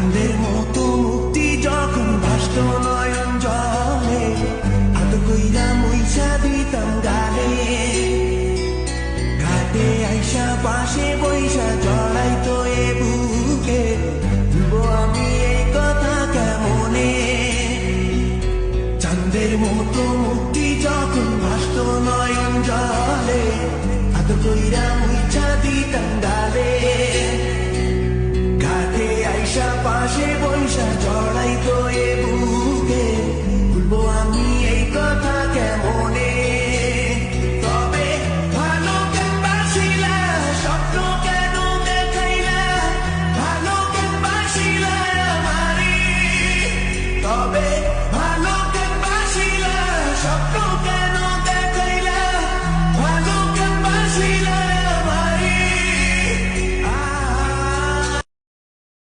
চাঁদের মতো মুক্তি যখন ভাসত নয়ন জলে, হাত কইরা মইছা দিতাম গালে। ঘাটে আইসা পাশে বইসা জড়াইতো এ বুকে, ভুলবো আমি এই কথা কেমনে। চাঁদের মতো